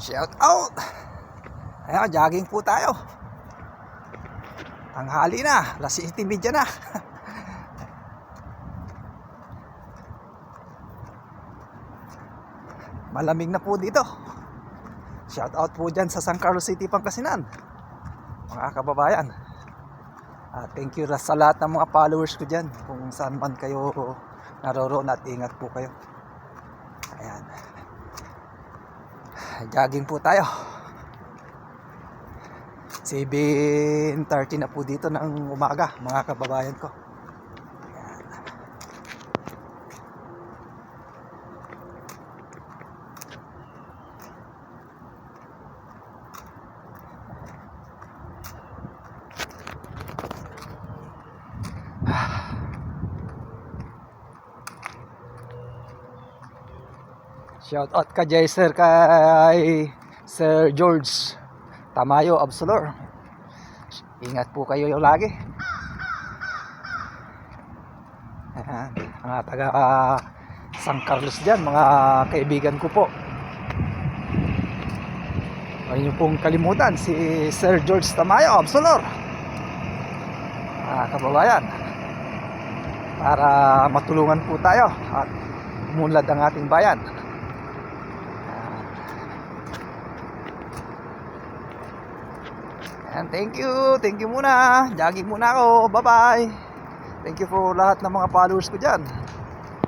Shout out. Ayan, jogging po tayo. Tanghali na, 7:30 na. Malamig na po dito. Shout out po dyan sa San Carlos City, Pangasinan, mga kababayan. Thank you sa lahat ng mga followers ko dyan, kung saan man kayo naroroon, at ingat po kayo. Ayan, jogging po tayo. 7:30 na po dito ng umaga, mga kababayan ko. Shout out ka Sir, kay Sir George Tamayo Absolor. Ingat po kayo yung lagi. Ayan, mga taga San Carlos dyan, mga kaibigan ko po. Huwag niyo pong kalimutan si Sir George Tamayo Absolor, mga kababayan, para matulungan po tayo at umunlad ang ating bayan. And thank you muna. Jogging muna ako. Bye bye. Thank you for lahat ng mga followers ko dyan.